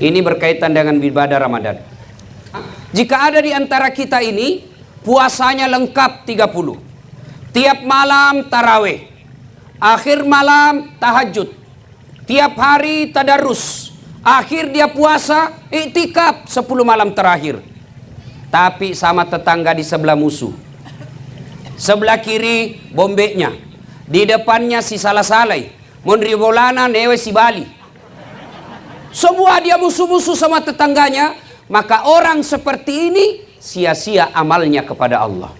Ini berkaitan dengan ibadah Ramadan. Jika ada di antara kita ini puasanya lengkap 30, tiap malam tarawih, akhir malam tahajud, tiap hari tadarus, akhir dia puasa iktikaf 10 malam terakhir, tapi sama tetangga di sebelah musuh, sebelah kiri bombeknya, di depannya si salah-salai, monribolana newe si Bali, semua dia musuh-musuh sama tetangganya. Maka orang seperti ini sia-sia amalnya kepada Allah.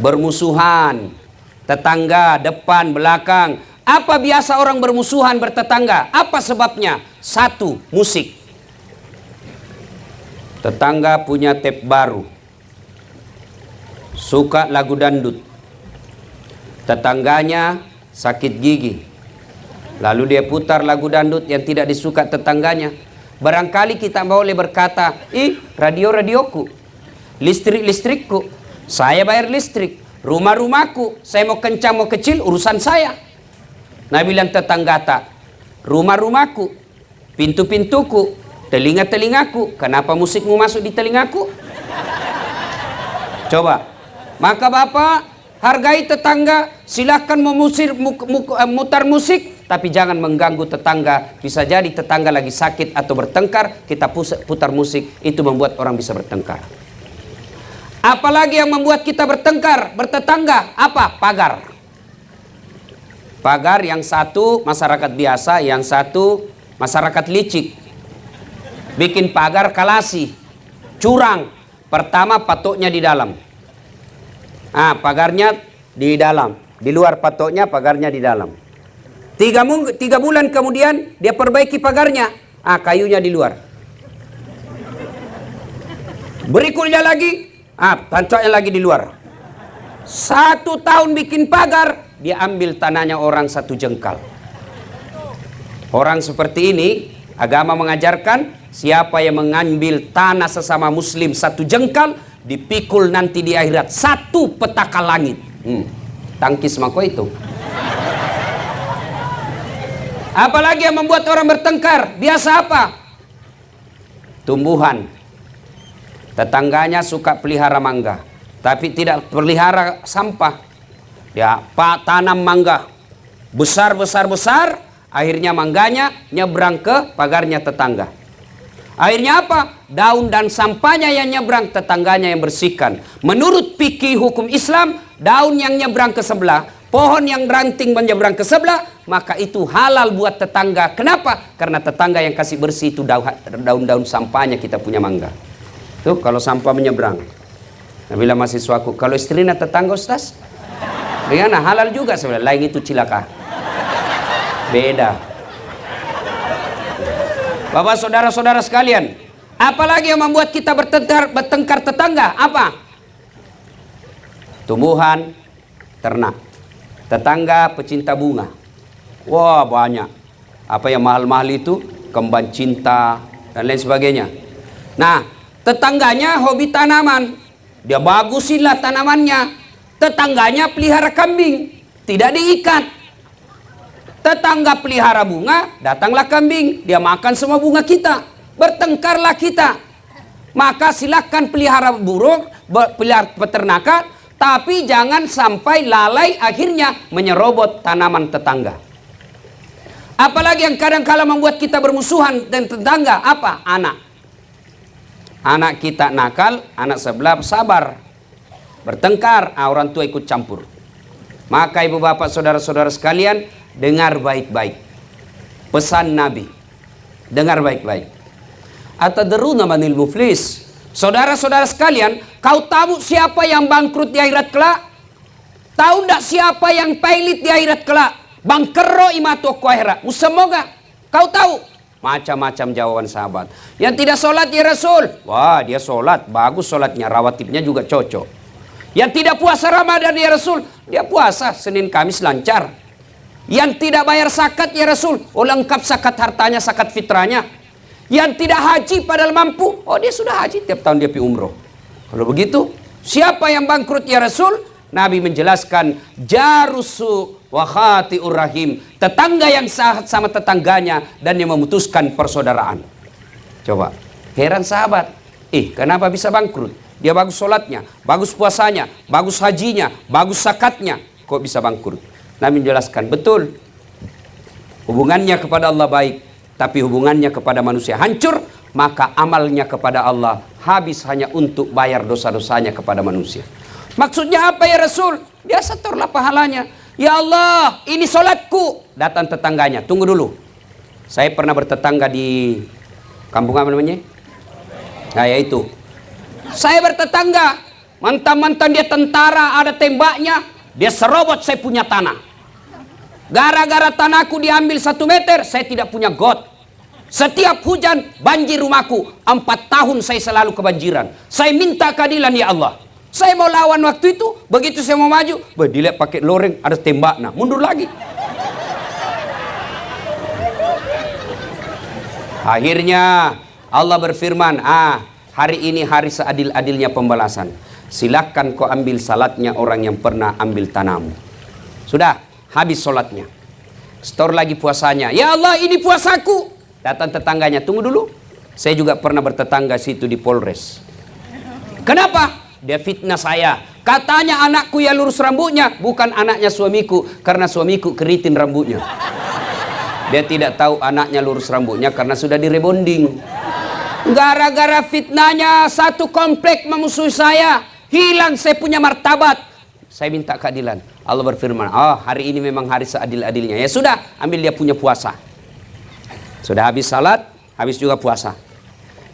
Bermusuhan, tetangga, depan, belakang. Apa biasa orang bermusuhan bertetangga? Apa sebabnya? Satu, musik. Tetangga punya tape baru, suka lagu dangdut. Tetangganya sakit gigi, lalu dia putar lagu dangdut yang tidak disuka tetangganya. Barangkali kita boleh berkata, radio-radioku, listrik-listrikku, saya bayar listrik, rumah-rumahku, saya mau kencang mau kecil urusan saya. Nah bilang tetangga tak, rumah-rumahku, pintu-pintuku, telinga-telingaku, kenapa musikmu masuk di telingaku? Coba, maka Bapak hargai tetangga, silahkan mutar musik, tapi jangan mengganggu tetangga. Bisa jadi tetangga lagi sakit atau bertengkar, kita putar musik, itu membuat orang bisa bertengkar. Apalagi yang membuat kita bertengkar, bertetangga, apa? Pagar. Pagar yang satu masyarakat biasa, yang satu masyarakat licik. Bikin pagar kalasi, curang. Pertama patoknya di dalam. Pagarnya di dalam, di luar patoknya, pagarnya di dalam. 3 bulan kemudian dia perbaiki pagarnya, kayunya di luar. Berikutnya lagi, pancoknya lagi di luar. 1 tahun bikin pagar, dia ambil tanahnya orang 1 jengkal. Orang seperti ini, agama mengajarkan siapa yang mengambil tanah sesama muslim 1 jengkal, dipikul nanti di akhirat 1 petaka langit. Tangkis mako itu. Apalagi yang membuat orang bertengkar? Biasa apa? Tumbuhan. Tetangganya suka pelihara mangga, tapi tidak pelihara sampah. Ya, tanam mangga besar, akhirnya mangganya nyebrang ke pagarnya tetangga. Akhirnya apa? Daun dan sampahnya yang nyebrang, tetangganya yang bersihkan. Menurut fikih hukum Islam, daun yang nyebrang ke sebelah, pohon yang ranting menyeberang ke sebelah, maka itu halal buat tetangga. Kenapa? Karena tetangga yang kasih bersih itu daun-daun sampahnya kita punya mangga. Tuh kalau sampah menyeberang. Nah, bila mahasiswaku, kalau istrinya tetangga Ustaz, bagaimana? Halal juga sebenarnya. Lain itu cilaka. Beda. Bapak saudara-saudara sekalian, apalagi yang membuat kita bertengkar tetangga? Apa? Tumbuhan, ternak. Tetangga pecinta bunga. Wah banyak. Apa yang mahal-mahal itu? Kembang cinta dan lain sebagainya. Nah, tetangganya hobi tanaman. Dia bagusinlah tanamannya. Tetangganya pelihara kambing, tidak diikat. Tetangga pelihara bunga, datanglah kambing, dia makan semua bunga kita. Bertengkarlah kita. Maka silakan pelihara burung, pelihara peternakan, tapi jangan sampai lalai akhirnya menyerobot tanaman tetangga. Apalagi yang kadang-kala membuat kita bermusuhan dengan tetangga, apa? Anak. Anak kita nakal, anak sebelah sabar. Bertengkar, orang tua ikut campur. Maka ibu bapak saudara-saudara sekalian, dengar baik-baik pesan Nabi. Dengar baik-baik. Atadruna manil muflis? Saudara-saudara sekalian, kau tahu siapa yang bangkrut di akhirat kelak? Tahu tidak siapa yang pailit di akhirat kelak? Bangkero imato ku akhirat. Semoga kau tahu. Macam-macam jawaban sahabat. Yang tidak sholat ya Rasul. Wah dia sholat, bagus sholatnya, rawatibnya juga cocok. Yang tidak puasa Ramadan ya Rasul. Dia puasa Senin Kamis lancar. Yang tidak bayar zakat ya Rasul, lengkap zakat hartanya, zakat fitrahnya. Yang tidak haji padahal mampu, dia sudah haji, tiap tahun dia pergi umroh. Kalau begitu, siapa yang bangkrut ya Rasul? Nabi menjelaskan, jarusu wa khati'ur rahim, tetangga yang sahat sama tetangganya dan yang memutuskan persaudaraan. Coba, heran sahabat. Kenapa bisa bangkrut? Dia bagus sholatnya, bagus puasanya, bagus hajinya, bagus zakatnya. Kok bisa bangkrut? Nabi menjelaskan, betul. Hubungannya kepada Allah baik, tapi hubungannya kepada manusia hancur. Maka amalnya kepada Allah habis hanya untuk bayar dosa-dosanya kepada manusia. Maksudnya apa ya Rasul? Dia setorlah pahalanya. Ya Allah, ini sholatku. Datang tetangganya, tunggu dulu. Saya pernah bertetangga di kampung apa namanya? Nah yaitu, saya bertetangga, mantan-mantan dia tentara, ada tembaknya, dia serobot saya punya tanah. Gara-gara tanahku diambil 1 meter, saya tidak punya got. Setiap hujan banjir rumahku, 4 tahun saya selalu kebanjiran. Saya minta keadilan ya Allah. Saya mau lawan waktu itu, begitu saya mau maju, dilihat pakai loreng, ada tembak, nah mundur lagi. Akhirnya Allah berfirman, hari ini hari seadil-adilnya pembalasan. Silakan kau ambil salatnya orang yang pernah ambil tanahmu. Sudah, habis salatnya. Setor lagi puasanya. Ya Allah, ini puasaku. Datang tetangganya, tunggu dulu. Saya juga pernah bertetangga situ di Polres. Kenapa? Dia fitnah saya. Katanya anakku ya lurus rambutnya, bukan anaknya suamiku, karena suamiku keriting rambutnya. Dia tidak tahu anaknya lurus rambutnya karena sudah direbonding. Gara-gara fitnahnya satu komplek memusuhi saya, hilang saya punya martabat. Saya minta keadilan. Allah berfirman, hari ini memang hari seadil-adilnya. Ya sudah, ambil dia punya puasa. Sudah habis salat, habis juga puasa.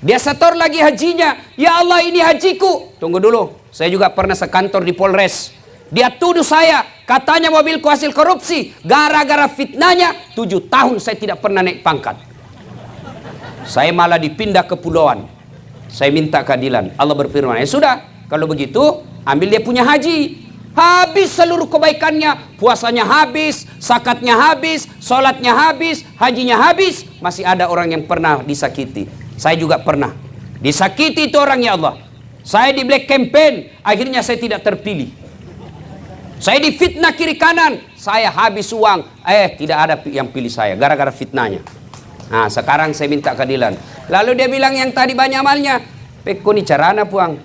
Dia setor lagi hajinya. Ya Allah, ini hajiku. Tunggu dulu, saya juga pernah sekantor di Polres. Dia tuduh saya, katanya mobilku hasil korupsi. Gara-gara fitnahnya 7 tahun saya tidak pernah naik pangkat. Saya malah dipindah ke pulauan. Saya minta keadilan. Allah berfirman, ya sudah, kalau begitu ambil dia punya haji. Habis seluruh kebaikannya, puasanya habis, zakatnya habis, sholatnya habis, hajinya habis. Masih ada orang yang pernah disakiti. Saya juga pernah disakiti itu orang, ya Allah. Saya di black campaign, akhirnya saya tidak terpilih. Saya difitnah kiri kanan, saya habis uang, tidak ada yang pilih saya gara-gara fitnahnya. Nah sekarang saya minta keadilan. Lalu dia bilang yang tadi banyak amalnya, peko ni carana puang.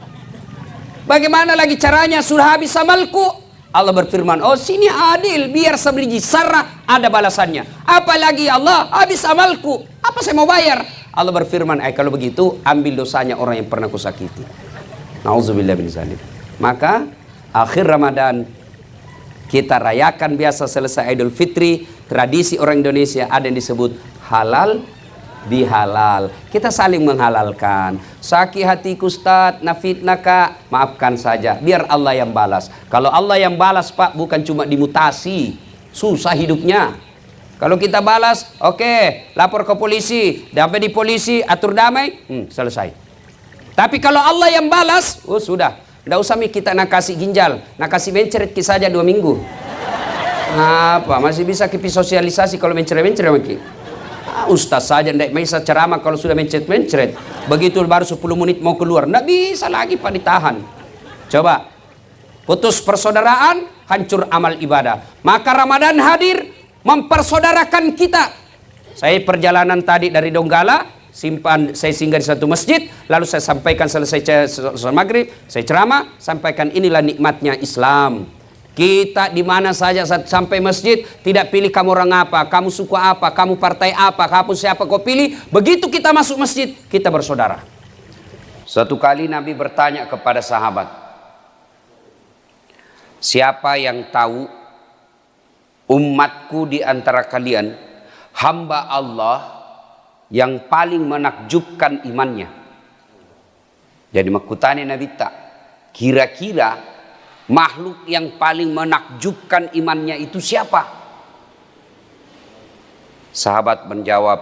Bagaimana lagi caranya, sudah habis amalku. Allah berfirman, sini adil, biar sebiji sarah ada balasannya. Apalagi Allah, habis amalku, apa saya mau bayar? Allah berfirman, kalau begitu ambil dosanya orang yang pernah kusakiti. Nauzubillah bin zalim. Maka akhir Ramadan kita rayakan biasa selesai Idul Fitri. Tradisi orang Indonesia ada yang disebut halal bihalal. Kita saling menghalalkan. Sakit hatiku Ustaz, nafitnaka, maafkan saja, biar Allah yang balas. Kalau Allah yang balas Pak, bukan cuma dimutasi, susah hidupnya. Kalau kita balas, oke, lapor ke polisi, sampai di polisi, atur damai, selesai. Tapi kalau Allah yang balas, sudah. Tidak usah kita nak kasih ginjal, nak kasih mencret saja 2 minggu. Apa, masih bisa kipi sosialisasi kalau mencret-mencret maki. Ustaz saja tidak bisa ceramah kalau sudah mencret-mencret. Begitu baru 10 menit mau keluar, tidak bisa lagi Pak ditahan. Coba, putus persaudaraan, hancur amal ibadah. Maka Ramadan hadir, mempersaudarakan kita. Saya perjalanan tadi dari Donggala, saya singgah di satu masjid, lalu saya sampaikan selesai maghrib, saya ceramah, sampaikan inilah nikmatnya Islam. Kita di mana saja sampai masjid, tidak pilih kamu orang apa, kamu suku apa, kamu partai apa, kamu siapa kau pilih. Begitu kita masuk masjid, kita bersaudara. Suatu kali Nabi bertanya kepada sahabat, siapa yang tahu umatku di antara kalian, hamba Allah yang paling menakjubkan imannya? Jadi makutani Nabi tak, kira-kira makhluk yang paling menakjubkan imannya itu siapa? Sahabat menjawab,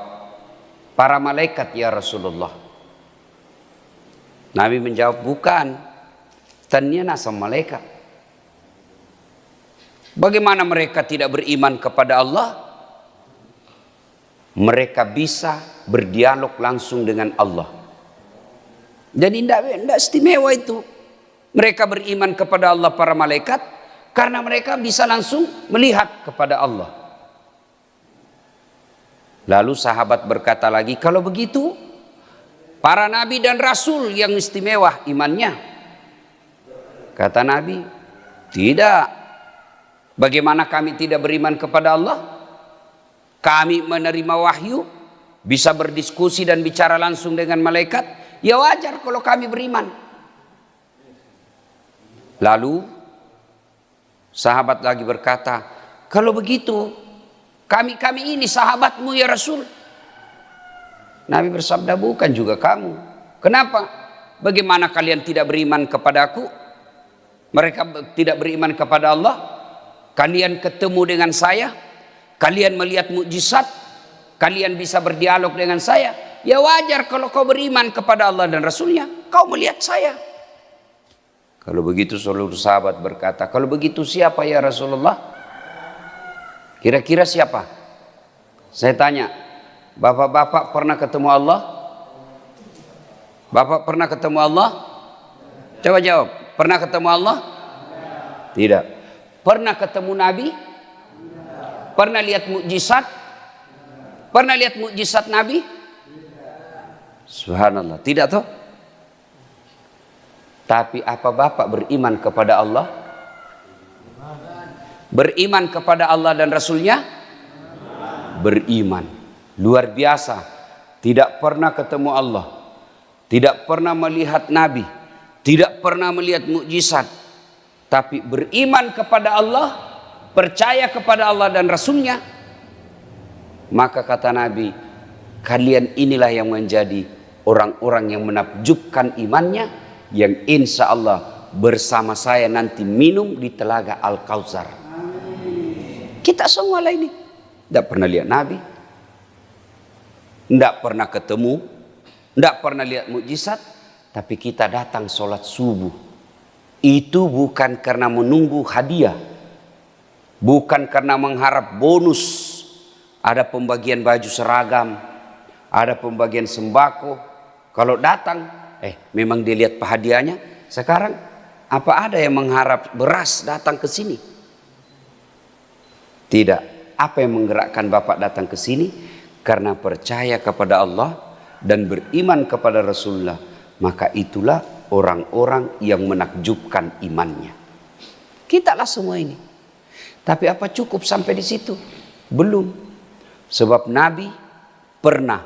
para malaikat ya Rasulullah. Nabi menjawab, bukan, ternyata sama malaikat. Bagaimana mereka tidak beriman kepada Allah? Mereka bisa berdialog langsung dengan Allah. Jadi tidak istimewa itu. Mereka beriman kepada Allah para malaikat karena mereka bisa langsung melihat kepada Allah. Lalu sahabat berkata lagi, kalau begitu Para nabi dan rasul yang istimewa imannya. Kata Nabi, tidak. Bagaimana kami tidak beriman kepada Allah? Kami menerima wahyu, bisa berdiskusi dan bicara langsung dengan malaikat. Ya wajar kalau kami beriman. Lalu sahabat lagi berkata, kalau begitu kami ini sahabatmu ya Rasul. Nabi bersabda, bukan juga kamu. Kenapa? Bagaimana kalian tidak beriman kepadaku? Mereka tidak beriman kepada Allah. Kalian ketemu dengan saya, kalian melihat mukjizat, kalian bisa berdialog dengan saya. Ya wajar kalau kau beriman kepada Allah dan Rasulnya, kau melihat saya. Kalau begitu seluruh sahabat berkata, kalau begitu siapa ya Rasulullah? Kira-kira siapa? Saya tanya, bapak-bapak pernah ketemu Allah? Bapak pernah ketemu Allah? Coba jawab, pernah ketemu Allah? Tidak. Pernah ketemu Nabi? Pernah lihat mukjizat? Pernah lihat mukjizat Nabi? Subhanallah, tidak toh? Tapi apa bapak beriman kepada Allah? Beriman kepada Allah dan Rasulnya? Beriman. Luar biasa. Tidak pernah ketemu Allah, tidak pernah melihat Nabi, tidak pernah melihat mukjizat, tapi beriman kepada Allah, percaya kepada Allah dan Rasulnya. Maka kata Nabi, kalian inilah yang menjadi orang-orang yang menakjubkan imannya, yang insya Allah bersama saya nanti minum di telaga Al-Kautsar. Kita semua lah ini tidak pernah lihat Nabi, tidak pernah ketemu, tidak pernah lihat mukjizat, tapi kita datang sholat subuh. Itu bukan karena menunggu hadiah, bukan karena mengharap bonus, ada pembagian baju seragam, ada pembagian sembako. Kalau datang, memang dilihat hadiahnya. Sekarang apa ada yang mengharap beras datang ke sini? Tidak. Apa yang menggerakkan Bapak datang ke sini? Karena percaya kepada Allah dan beriman kepada Rasulullah. Maka itulah orang-orang yang menakjubkan imannya. Kita lah semua ini. Tapi apa cukup sampai di situ? Belum. Sebab Nabi pernah.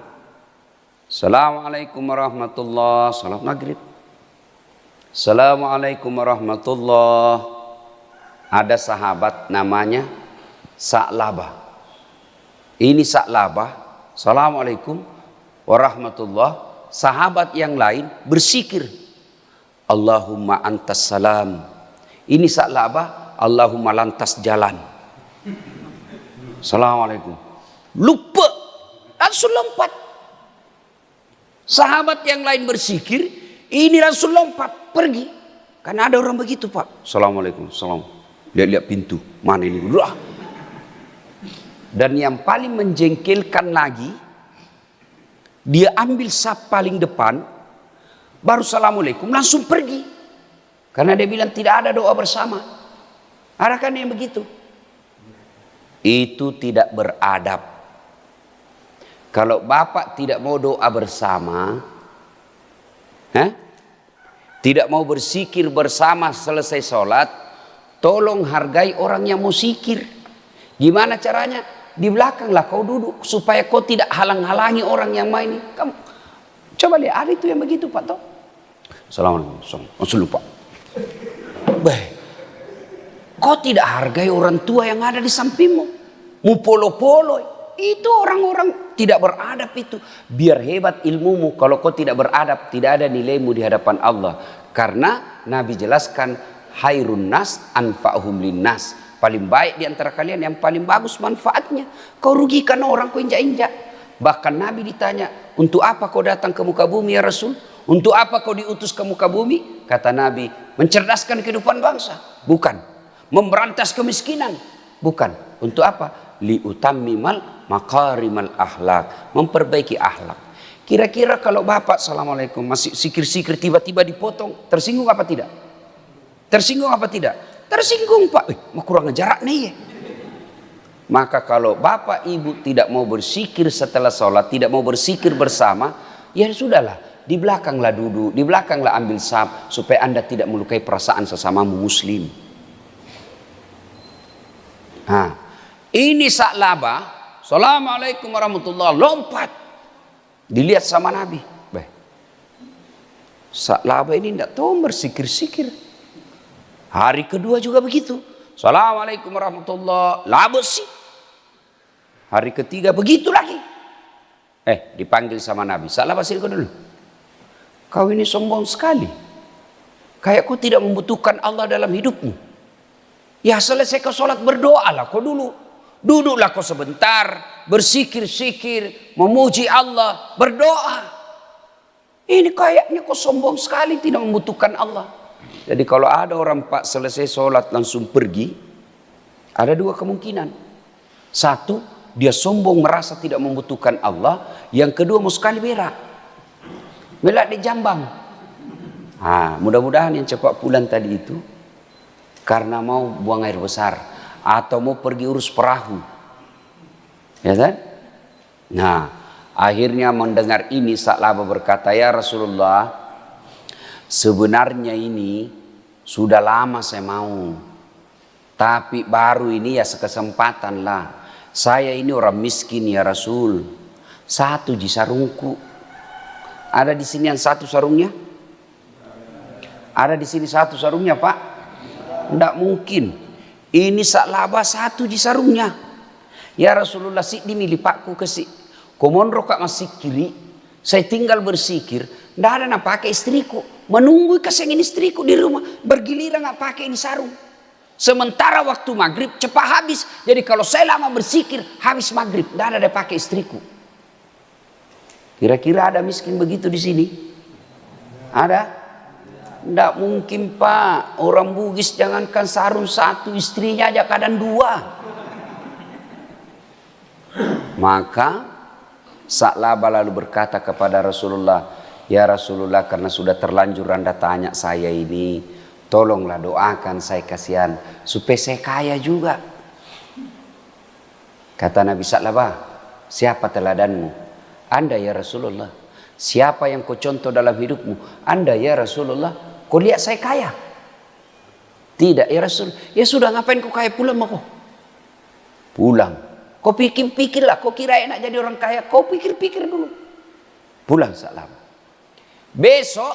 Assalamualaikum warahmatullahi wabarakatuh. Salat maghrib. Assalamualaikum warahmatullahi wabarakatuh. Ada sahabat namanya Sa'labah. Ini Sa'labah. Assalamualaikum warahmatullahi wabarakatuh. Sahabat yang lain bersikir, Allahumma antas salam. Ini Sa'labah, Allahumma lantas jalan. Assalamualaikum. Lupa, langsung lompat. Sahabat yang lain bersikir, ini langsung lompat pergi. Karena ada orang begitu, Pak. Assalamualaikum, salam. Lihat-lihat pintu, mana ini? Dan yang paling menjengkelkan lagi, dia ambil saf paling depan, baru assalamualaikum, langsung pergi. Karena dia bilang tidak ada doa bersama. Ada kan yang begitu? Itu tidak beradab. Kalau Bapak tidak mau doa bersama, tidak mau bersikir bersama selesai sholat, tolong hargai orang yang mau sikir. Gimana caranya? Di belakang lah kau duduk supaya kau tidak halang-halangi orang yang main. Kamu coba lihat, ada itu yang begitu Pak toh. Assalamualaikum. Langsung lupa. Kau tidak hargai orang tua yang ada di sampingmu. Mu polo-polo. Itu orang-orang tidak beradab itu. Biar hebat ilmumu, kalau kau tidak beradab, tidak ada nilaimu di hadapan Allah. Karena Nabi jelaskan, hairun nas anfa'hum linnas. Paling baik di antara kalian yang paling bagus manfaatnya. Kau rugikan orang, kau injak-injak. Bahkan Nabi ditanya, untuk apa kau datang ke muka bumi ya Rasul? Untuk apa kau diutus ke muka bumi? Kata Nabi, mencerdaskan kehidupan bangsa. Bukan. Memberantas kemiskinan. Bukan. Untuk apa? Liutammimal makarimal akhlak. Memperbaiki akhlak. Kira-kira kalau Bapak assalamualaikum masih sikir-sikir tiba-tiba dipotong, tersinggung apa tidak? Tersinggung apa tidak? Tersinggung Pak. Mau kurang jarak nih ya. Maka kalau Bapak Ibu tidak mau bersikir setelah sholat, tidak mau bersikir bersama, ya sudahlah. di belakanglah duduk, di belakanglah ambil saf, supaya Anda tidak melukai perasaan sesamamu muslim. Nah, ini Sa'labah, Assalamualaikum warahmatullahi, lompat. Dilihat sama Nabi. Sa'labah ini tidak tahu bersikir-sikir. Hari kedua juga begitu. Assalamualaikum warahmatullahi, labus sih. Hari ketiga begitu lagi. Dipanggil sama Nabi. Sa'labah sini kau dulu. Kau ini sombong sekali. Kayak kau tidak membutuhkan Allah dalam hidupmu. Ya selesai kau sholat, berdoalah kau dulu. Duduklah kau sebentar, bersikir-sikir, memuji Allah, berdoa. Ini kayaknya kau sombong sekali, tidak membutuhkan Allah. Jadi kalau ada orang Pak selesai sholat langsung pergi, ada dua kemungkinan. Satu, dia sombong merasa tidak membutuhkan Allah. Yang kedua, mau sekali berak. Berak di jambang. Mudah-mudahan yang cepat pulang tadi itu karena mau buang air besar atau mau pergi urus perahu. Ya kan? Nah, akhirnya mendengar ini Sa'labah berkata, ya Rasulullah, sebenarnya ini sudah lama saya mau, tapi baru ini ya sekesempatan lah. Saya ini orang miskin ya Rasul. Satu di sarungku. Ada di sini yang satu sarungnya? Ada di sini satu sarungnya Pak? Tidak mungkin. Ini Sa'labah satu di sarungnya. Ya Rasulullah, si dimilih pakku kesik. Komondro kak masih kiri, saya tinggal bersikir. Tidak ada nak pakai istriku, menunggu kesengin istriku di rumah, bergiliran nak pakai ini sarung. Sementara waktu maghrib cepat habis. Jadi kalau saya lama bersikir, habis maghrib, tidak ada pakai istriku. Kira-kira ada miskin begitu di sini? Ada? Tidak mungkin Pak. Orang Bugis jangankan sarung satu, istrinya aja kadang dua. Maka Sa'labah lalu berkata kepada Rasulullah, ya Rasulullah, karena sudah terlanjur Anda tanya saya ini, tolonglah doakan saya, kasihan supaya saya kaya juga. Kata Nabi Sa'labah, siapa teladanmu? Anda ya Rasulullah. Siapa yang kau contoh dalam hidupmu? Anda ya Rasulullah. Kau lihat saya kaya? Tidak ya Rasul. Ya sudah, ngapain kau kaya, pulang mau kau? Pulang. Kau pikir-pikirlah, kau kira enak jadi orang kaya, kau pikir-pikir dulu. Pulang Sa'labah. Besok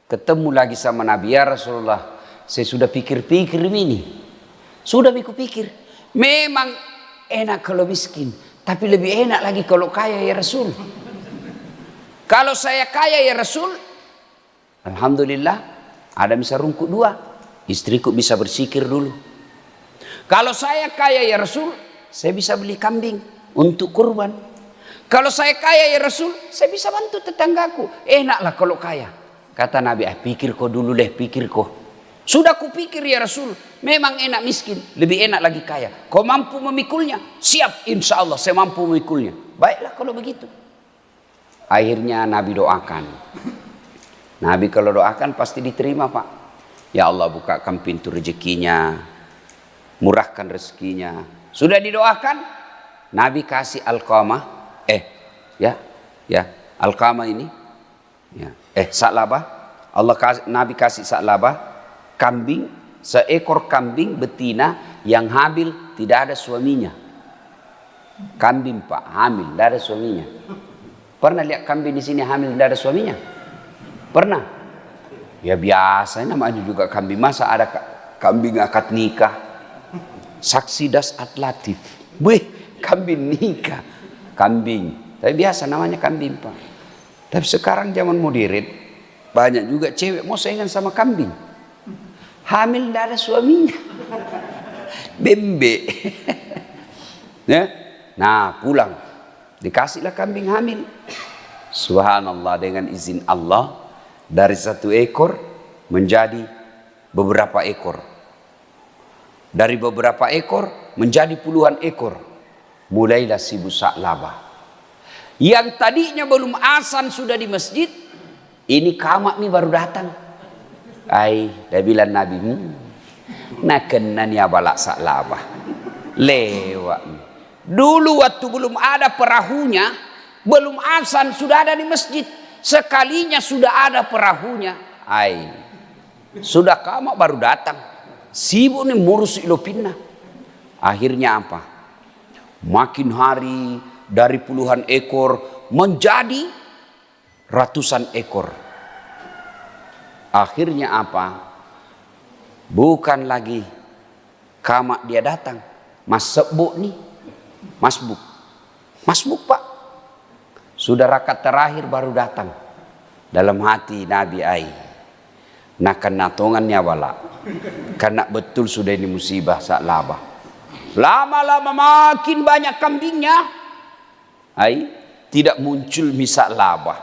ketemu lagi sama Nabi, ya Rasulullah, saya sudah pikir-pikir ini. Sudah aku pikir, memang enak kalau miskin, tapi lebih enak lagi kalau kaya ya Rasul. Kalau saya kaya ya Rasul, alhamdulillah, ada bisa rungkut dua, istriku bisa bersikir dulu. Kalau saya kaya ya Rasul, saya bisa beli kambing untuk kurban. Kalau saya kaya ya Rasul, saya bisa bantu tetanggaku. Enaklah kalau kaya. Kata Nabi, pikir kau dulu deh, pikir kau. Sudah ku pikir ya Rasul, memang enak miskin, lebih enak lagi kaya. Kau mampu memikulnya? Siap, insya Allah saya mampu memikulnya. Baiklah kalau begitu. Akhirnya Nabi doakan. Nabi kalau doakan pasti diterima Pak. Ya Allah, bukakan pintu rezekinya, murahkan rezekinya. Sudah didoakan, Nabi kasih Alqamah, Alqamah ini, Sa'labah, Nabi kasih Sa'labah kambing, seekor kambing betina yang hamil tidak ada suaminya. Kambing Pak, hamil, tidak ada suaminya. Pernah lihat kambing di sini hamil tidak ada suaminya? Pernah? Ya biasa, namanya juga kambing. Masa ada kambing akad nikah? Saksi das atlatif, kambing nikah, kambing. Tapi biasa namanya kambing Pak. Tapi sekarang zaman modern, banyak juga cewek mau saingan sama kambing. Hamil tidak ada suaminya, bembe. Ya? Nah pulang, dikasihlah kambing hamil. Subhanallah, dengan izin Allah, dari satu ekor menjadi beberapa ekor. Dari beberapa ekor menjadi puluhan ekor. Mulailah sibuk Sa'labah. Yang tadinya belum azan sudah di masjid, ini kamak nih baru datang. Dia bilang Nabi, nakenan ya balak Sa'labah. Lewat. Dulu waktu belum ada perahunya, belum azan sudah ada di masjid. Sekalinya sudah ada perahunya, sudah kama baru datang. Sibuk nih ngurus ilopinna. Akhirnya apa? Makin hari dari puluhan ekor menjadi ratusan ekor. Akhirnya apa? Bukan lagi kama dia datang, masbuk nih, masbuk pak. Sudah rakaat terakhir baru datang. Dalam hati Nabi nak natongannya wala, karena betul sudah ini musibah Sa'labah. Lama-lama makin banyak kambingnya, tidak muncul Sa'labah.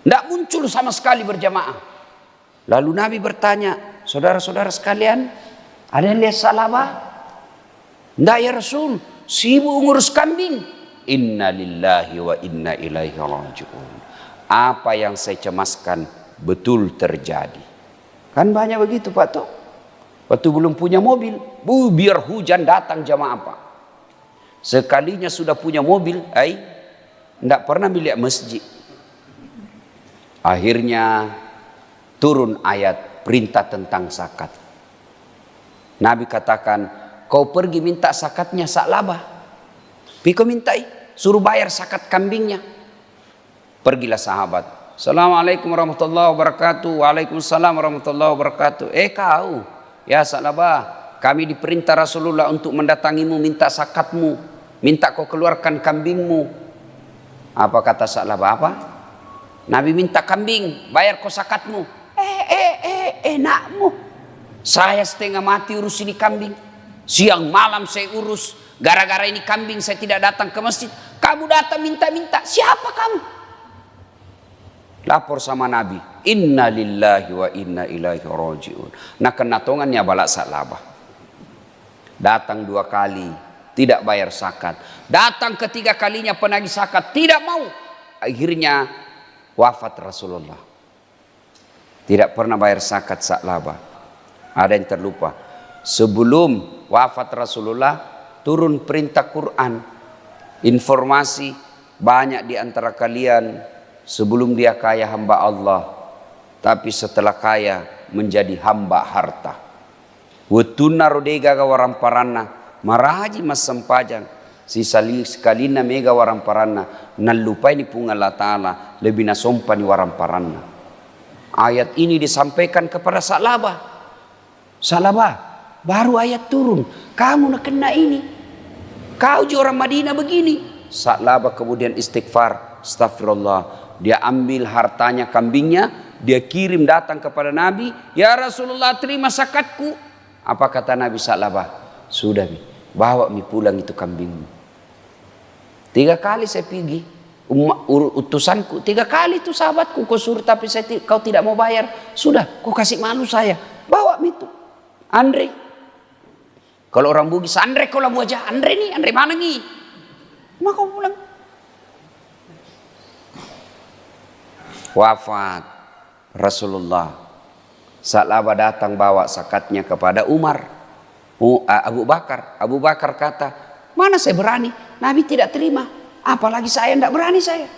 Tidak muncul sama sekali berjamaah. Lalu Nabi bertanya, saudara-saudara sekalian, ada yang lihat Sa'labah? Tidak ya Rasul, sibuk ngurus kambing. Inna lillahi wa inna ilaihi raji'un. Apa yang saya cemaskan betul terjadi. Kan banyak begitu Pak Tok. Waktu belum punya mobil, biar hujan datang jamaah Pak. Sekalinya sudah punya mobil, tidak pernah melihat masjid. Akhirnya turun ayat perintah tentang zakat. Nabi katakan, kau pergi minta zakatnya Sa'labah. Piko mintai, suruh bayar zakat kambingnya. Pergilah sahabat. Assalamualaikum warahmatullahi wabarakatuh. Waalaikumsalam warahmatullahi wabarakatuh. Kau, ya Sa'labah, kami diperintah Rasulullah untuk mendatangimu minta zakatmu. Minta kau keluarkan kambingmu. Apa kata Sa'labah? Apa? Nabi minta kambing, bayar kau zakatmu. Enakmu. Saya setengah mati urus ini kambing. Siang malam saya urus. Gara-gara ini kambing saya tidak datang ke masjid. Kamu datang minta-minta. Siapa kamu? Lapor sama Nabi. Inna lillahi wa inna ilaihi raji'un. Nah kenatongannya balak Sa'labah. Datang 2 kali. Tidak bayar zakat. Datang ketiga kalinya penagih zakat. Tidak mau. Akhirnya wafat Rasulullah. Tidak pernah bayar zakat Sa'labah. Ada yang terlupa. Sebelum wafat Rasulullah turun perintah Quran. Informasi banyak di antara kalian sebelum dia kaya hamba Allah, tapi setelah kaya menjadi hamba harta. Wetuna rodega waramparana maraji mas sempajang sisalina mega waramparana nalupai ni punga Allah Ta'ala lebih nasompani waramparana. Ayat ini disampaikan kepada Sa'labah. Sa'labah, baru ayat turun. Kamu nak kena ini. Kau je orang Madinah begini. Sa'labah kemudian istighfar. Astagfirullah. Dia ambil hartanya kambingnya. Dia kirim datang kepada Nabi. Ya Rasulullah, terima zakatku. Apa kata Nabi Sa'labah? Sudah bawa pulang itu kambingmu. 3 kali saya pergi. Utusanku 3 kali itu sahabatku kau suruh tapi kau tidak mau bayar. Sudah kau kasih malu saya. Bawa itu Andre. Kalau orang Bugis Andre kau lah buaja. Andre mana nih? Maka pulang. Wafat Rasulullah. Sa'labah datang bawa zakatnya kepada Umar. Abu Bakar. Abu Bakar kata, mana saya berani? Nabi tidak terima. Apalagi saya tidak berani saya.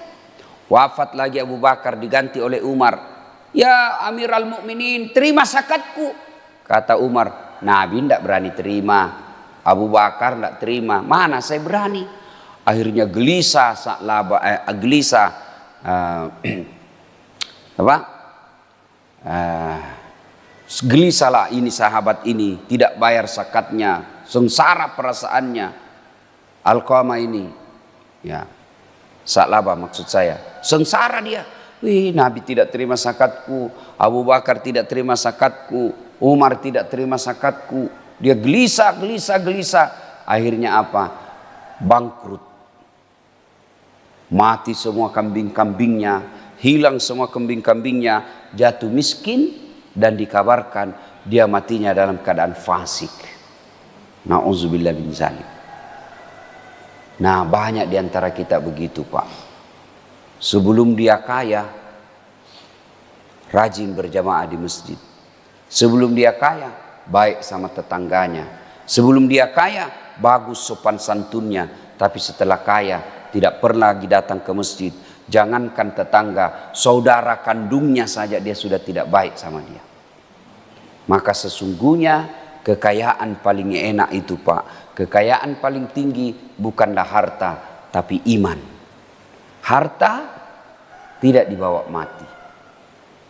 Wafat lagi Abu Bakar diganti oleh Umar. Ya Amiral Mukminin, terima zakatku. Kata Umar, Nabi tidak berani terima. Abu Bakar tidak terima. Mana saya berani? Akhirnya gelisah Sa'labah, gelisahlah ini sahabat ini tidak bayar zakatnya, sengsara perasaannya. Alqamah ini. Ya, Sa'labah maksud saya. Sengsara dia. Nabi tidak terima zakatku. Abu Bakar tidak terima zakatku. Umar tidak terima zakatku. Dia gelisah. Akhirnya apa? Bangkrut. Mati semua kambing-kambingnya. Hilang semua kambing-kambingnya. Jatuh miskin. Dan dikabarkan dia matinya dalam keadaan fasik. Na'udzubillah min dzalik. Nah banyak diantara kita begitu Pak. Sebelum dia kaya, rajin berjamaah di masjid. Sebelum dia kaya, baik sama tetangganya. Sebelum dia kaya, bagus sopan santunnya. Tapi setelah kaya, tidak pernah lagi datang ke masjid. Jangankan tetangga, saudara kandungnya saja dia sudah tidak baik sama dia. Maka sesungguhnya kekayaan paling enak itu Pak, kekayaan paling tinggi bukanlah harta, tapi iman. Harta tidak dibawa mati.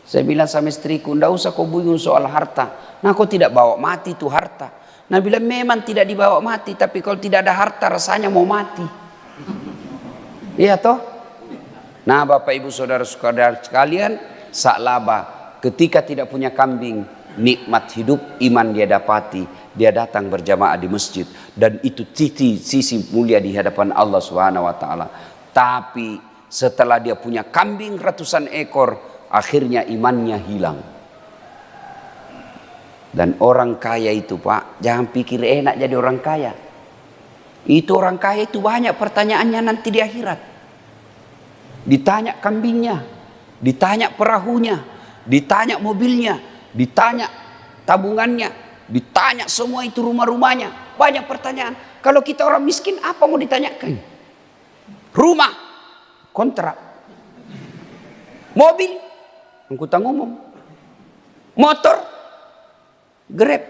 Saya bilang sama istriku, ndak usah kau bingung soal harta. Nah kau tidak bawa mati itu harta. Nah bilang memang tidak dibawa mati, tapi kalau tidak ada harta rasanya mau mati. Iya toh? Nah Bapak Ibu Saudara-saudara sekalian, saklaba ketika tidak punya kambing, nikmat hidup iman dia dapati. Dia datang berjamaah di masjid, dan itu sisi mulia di hadapan Allah Subhanahu wa taala. Tapi setelah dia punya kambing ratusan ekor, akhirnya imannya hilang. Dan orang kaya itu Pak, jangan pikir enak jadi orang kaya. Itu orang kaya itu banyak pertanyaannya nanti di akhirat. Ditanya kambingnya, ditanya perahunya, ditanya mobilnya, ditanya tabungannya, ditanya semua itu rumah-rumahnya. Banyak pertanyaan. Kalau kita orang miskin apa mau ditanyakan? Rumah, kontrak, mobil, angkutan umum, motor, Grab,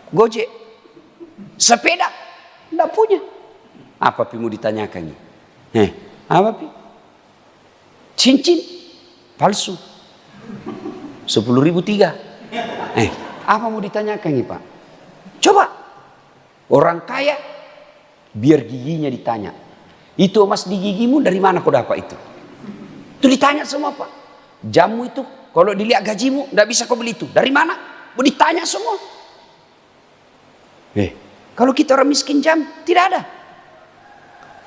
Gojek, sepeda, tidak punya. Apa mau ditanyakan? Apa pi? Cincin palsu 10.003. Apa mau ditanyakan nih Pak? Coba orang kaya biar giginya ditanya. Itu emas di gigimu dari mana kau dapat itu? Itu ditanya semua Pak. Jamu itu kalau dilihat gajimu tidak bisa kau beli itu. Dari mana? Mau ditanya semua. Kalau kita orang miskin jam tidak ada.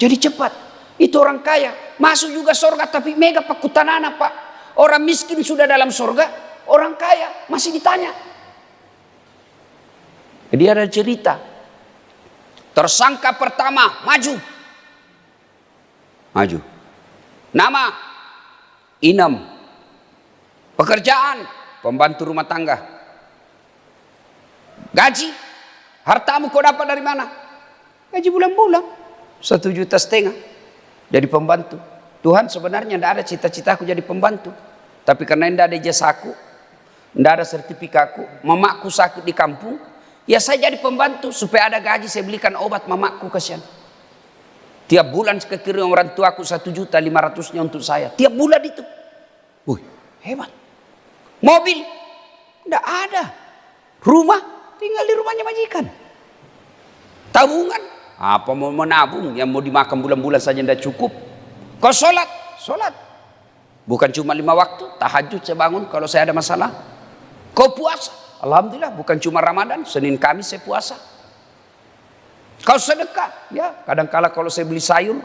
Jadi cepat. Itu orang kaya masuk juga surga tapi mega pakutanana Pak. Orang miskin sudah dalam surga, orang kaya masih ditanya. Jadi ada cerita. Tersangka pertama maju. Nama Inem. Pekerjaan pembantu rumah tangga. Gaji, hartamu kau dapat dari mana? Gaji bulan-bulan 1,5 juta. Jadi pembantu. Tuhan sebenarnya tidak ada cita-citaku jadi pembantu. Tapi karena tidak ada ijazahku, tidak ada sertifikatku, mamaku sakit di kampung, ya saya jadi pembantu supaya ada gaji saya belikan obat mamaku kasihan. Tiap bulan kekirim orang tuaku 1.500.000 untuk saya. Tiap bulan itu. Wih, hebat. Mobil tidak ada. Rumah tinggal di rumahnya majikan. Tabungan apa mau menabung yang mau dimakan bulan-bulan saja tidak cukup. Kau sholat. Bukan cuma 5 waktu, tahajud saya bangun kalau saya ada masalah. Kau puasa, alhamdulillah bukan cuma Ramadan, Senin Kamis saya puasa. Kau sedekah, ya kadang-kala kalau saya beli sayur,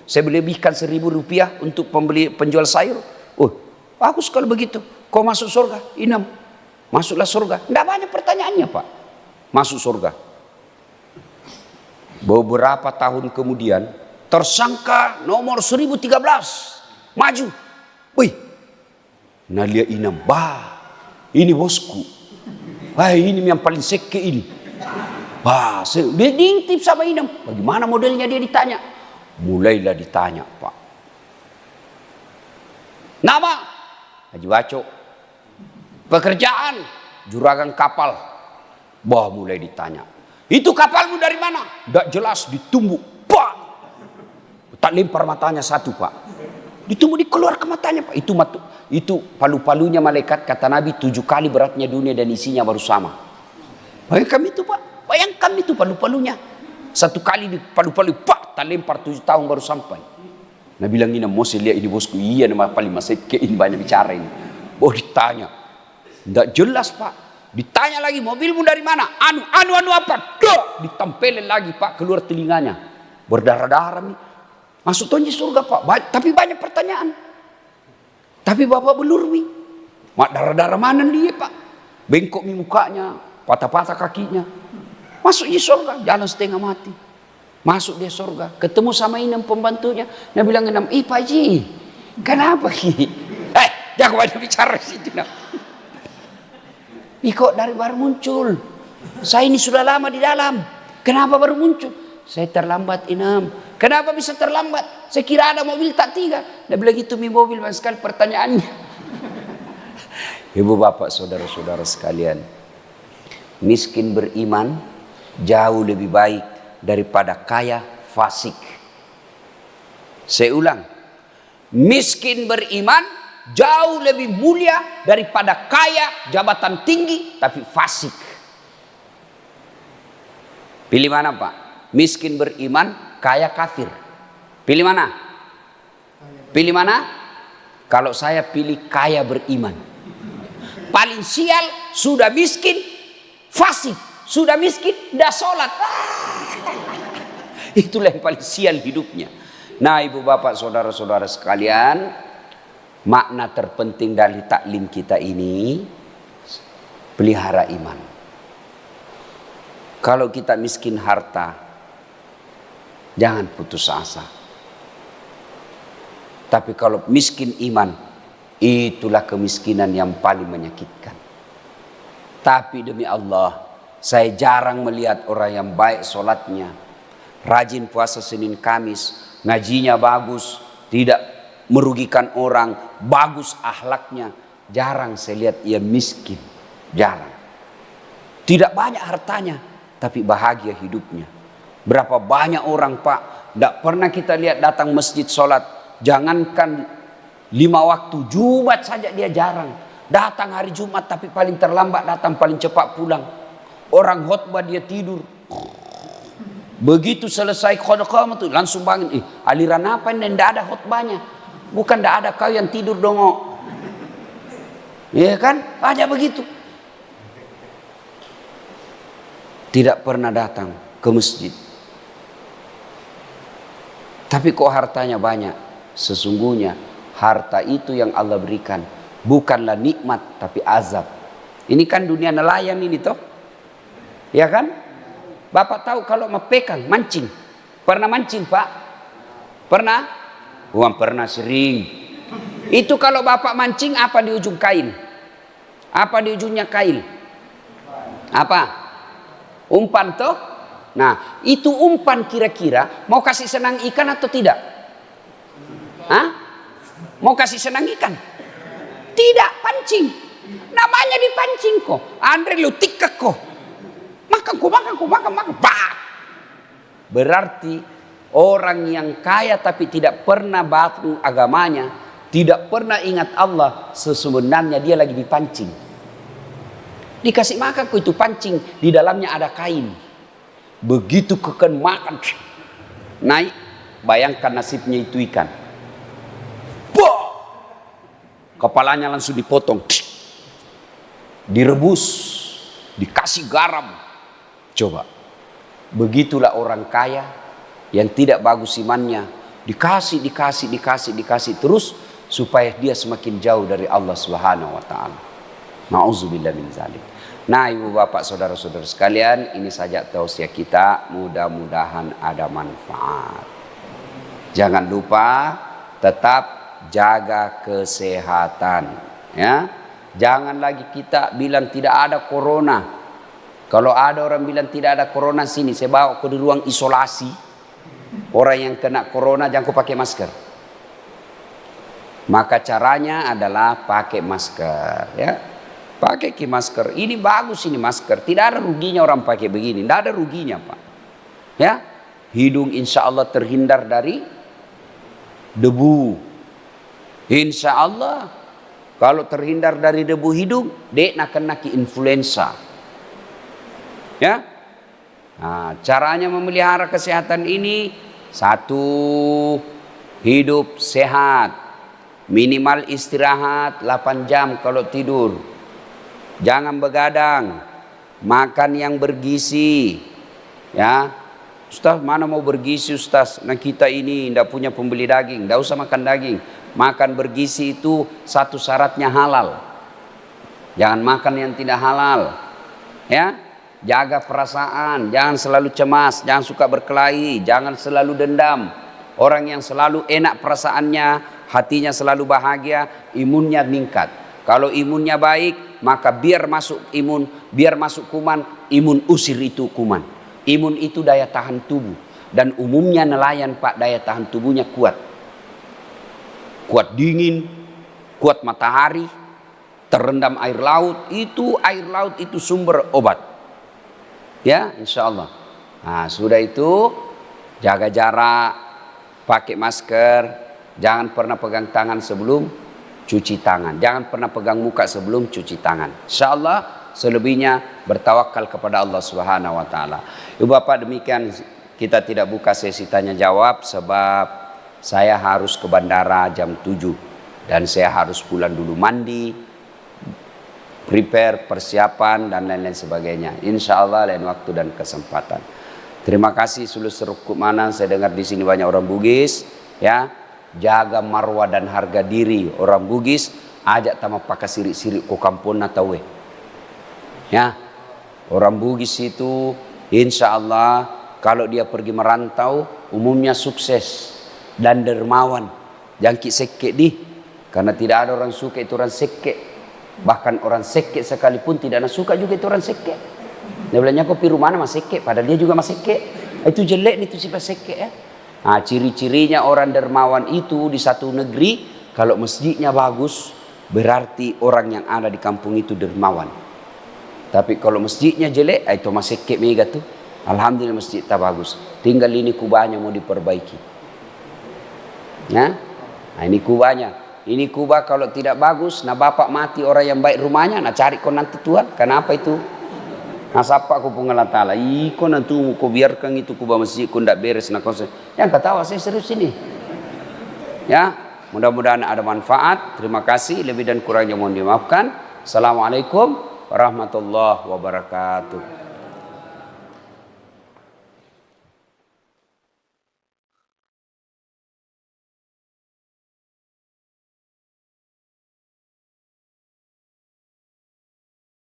saya beli ikan 1.000 rupiah untuk penjual sayur. Bagus kalau begitu. Kau masuk surga, Inem. Masuklah surga. Tidak banyak pertanyaannya Pak. Masuk surga. Beberapa tahun kemudian tersangka nomor 1013 maju. Wih, Nalia Inem, ini bosku. Ini yang paling seke ini. Dia diintip sama Inem. Bagaimana modelnya dia ditanya? Mulailah ditanya Pak. Nama Haji Baco. Pekerjaan juragan kapal. Mulai ditanya. Itu kapalmu dari mana? Tidak jelas, ditumbuk. Pak. Tak lempar matanya satu Pak. Ditumbuk dikeluar ke matanya Pak. Itu palu-palunya malaikat kata Nabi 7 kali beratnya dunia dan isinya baru sama. Bayangkan itu Pak. Bayangkan itu palu-palunya. 1 kali di palu-palu Pak. Tak lempar 7 tahun baru sampai. Nabi bilang ini mau lihat ini bosku. Iya nama paling masih kein banyak bicara ini. Ditanya. Tidak jelas Pak. Ditanya lagi mobilmu dari mana? Anu apa? Ditempelin lagi Pak keluar telinganya. Berdarah-darah nih. Masuk tonji surga Pak. Tapi banyak pertanyaan. Tapi Bapak belur nih. Darah-darah mana dia Pak? Bengkok nih mukanya. Patah-patah kakinya. Masuk di surga. Jalan setengah mati. Masuk dia surga. Ketemu sama Inem pembantunya. Dia bilang Inem, Pak Ji. Kenapa Ki? Jangan banyak bicara di situ. Kok dari baru muncul? Saya ini sudah lama di dalam. Kenapa baru muncul? Saya terlambat Inem. Kenapa bisa terlambat? Saya kira ada mobil tak tiga. Dia bilang itu mobil Mas sekali pertanyaannya. Ibu bapak saudara-saudara sekalian, miskin beriman jauh lebih baik daripada kaya fasik. Saya ulang, miskin beriman jauh lebih mulia daripada kaya jabatan tinggi tapi fasik. Pilih mana Pak? Miskin beriman, kaya kafir. Pilih mana? Pilih mana? Kalau saya pilih kaya beriman. Paling sial sudah miskin, fasik. Sudah miskin, dah sholat. Itulah yang paling sial hidupnya. Nah ibu bapak saudara-saudara sekalian, makna terpenting dari taklim kita ini, pelihara iman. Kalau kita miskin harta, jangan putus asa. Tapi kalau miskin iman, itulah kemiskinan yang paling menyakitkan. Tapi demi Allah, saya jarang melihat orang yang baik sholatnya, rajin puasa Senin Kamis, ngajinya bagus, tidak merugikan orang, bagus akhlaknya. Jarang saya lihat ia miskin, jarang. Tidak banyak hartanya, tapi bahagia hidupnya. Berapa banyak orang Pak, tidak pernah kita lihat datang masjid sholat. Jangankan 5 waktu, Jumat saja dia jarang. Datang hari Jumat tapi paling terlambat datang, paling cepat pulang. Orang khotbah dia tidur. Begitu selesai khotbah itu langsung bangun. Aliran apa ini? Tidak ada khotbahnya. Bukan tidak ada, kau yang tidur dong. Ya kan? Aja begitu. Tidak pernah datang ke masjid. Tapi kok hartanya banyak? Sesungguhnya harta itu yang Allah berikan bukanlah nikmat tapi azab. Ini kan dunia nelayan ini toh. Ya kan? Bapak tahu kalau mepekang, mancing. Pernah mancing Pak? Pernah? Bukan pernah, sering. Itu kalau bapak mancing apa di ujung kain? Apa di ujungnya kail? Apa? Umpan toh? Nah, itu umpan kira-kira mau kasih senang ikan atau tidak? Hah? Mau kasih senang ikan? Tidak, pancing. Namanya dipancing kok. Andre lu tikek kok. Makan. Bah! Berarti orang yang kaya tapi tidak pernah batu agamanya, tidak pernah ingat Allah, sebenarnya dia lagi dipancing. Dikasih makan kok itu pancing, di dalamnya ada kain. Begitu keken makan, naik, bayangkan nasibnya itu ikan. Bah! Kepalanya langsung dipotong, direbus, dikasih garam. Coba, begitulah orang kaya yang tidak bagus imannya, dikasih terus supaya dia semakin jauh dari Allah Subhanahu wa taala. Nauzubillah min zalik. Nah, ibu bapak saudara-saudara sekalian, ini saja tausiah kita, mudah-mudahan ada manfaat. Jangan lupa tetap jaga kesehatan, ya. Jangan lagi kita bilang tidak ada corona. Kalau ada orang bilang tidak ada corona, sini saya bawa ke ruang isolasi. Orang yang kena corona jangan pakai masker. Maka caranya adalah pakai masker, ya. Pakai masker. Ini bagus ini masker. Tidak ada ruginya orang pakai begini. Tidak ada ruginya Pak. Ya, hidung insya Allah terhindar dari debu. Insya Allah. Kalau terhindar dari debu hidung, dek nak kena influenza. Ya. Nah, caranya memelihara kesehatan ini, satu, hidup sehat. Minimal istirahat 8 jam kalau tidur. Jangan begadang. Makan yang bergizi. Ya. Ustaz, mana mau bergizi Ustaz? Nah, kita ini tidak punya pembeli daging, tidak usah makan daging. Makan bergizi itu satu syaratnya halal. Jangan makan yang tidak halal. Ya. Jaga perasaan, jangan selalu cemas, jangan suka berkelahi, jangan selalu dendam. Orang yang selalu enak perasaannya, hatinya selalu bahagia, imunnya meningkat. Kalau imunnya baik, maka biar masuk imun, biar masuk kuman, imun usir itu kuman. Imun itu daya tahan tubuh. Dan umumnya nelayan Pak, daya tahan tubuhnya kuat. Kuat dingin, kuat matahari, terendam air laut itu sumber obat. Ya, insya Allah. Nah, sudah itu jaga jarak, pakai masker, jangan pernah pegang tangan sebelum cuci tangan, jangan pernah pegang muka sebelum cuci tangan. Insya Allah, selebihnya bertawakal kepada Allah Subhanahu wa taala. Ibu Bapak, demikian kita tidak buka sesi tanya jawab sebab saya harus ke bandara jam 7 dan saya harus pulang dulu mandi, prepare, persiapan dan lain-lain sebagainya. Insya Allah lain waktu dan kesempatan. Terima kasih Sulus Serukuk Mana. Saya dengar di sini banyak orang Bugis, ya. Jaga marwah dan harga diri orang Bugis. Ajak tama pakai sirik-sirik ko kampung natawe. Ya, orang Bugis itu insya Allah kalau dia pergi merantau umumnya sukses dan dermawan. Jangkit sekek di, karena tidak ada orang suka itu orang sekek. Bahkan orang sekek sekalipun tidak ada suka juga itu orang sekek. Dia bilangnya kok piru mana mas sekek, padahal dia juga mas sekek. Itu jelek itu sifat sekek ya. Nah, ciri-cirinya orang dermawan itu di satu negeri, kalau masjidnya bagus berarti orang yang ada di kampung itu dermawan. Tapi kalau masjidnya jelek, itu mas sekek mega tuh. Alhamdulillah masjid tak bagus. Tinggal ini kubahnya mau diperbaiki. Ya? Nah, ini kubahnya. Ini kubah kalau tidak bagus, nah bapak mati orang yang baik rumahnya, nah cari kau nanti Tuhan. Kenapa itu? Nah sapa aku pengalat ta'ala. Iko nanti kau biarkan itu kubah masjid kau tidak beres. Nah kau yang ketawa saya serius ini. Ya, mudah-mudahan ada manfaat. Terima kasih. Lebih dan kurangnya mohon dimaafkan. Assalamualaikum warahmatullahi wabarakatuh.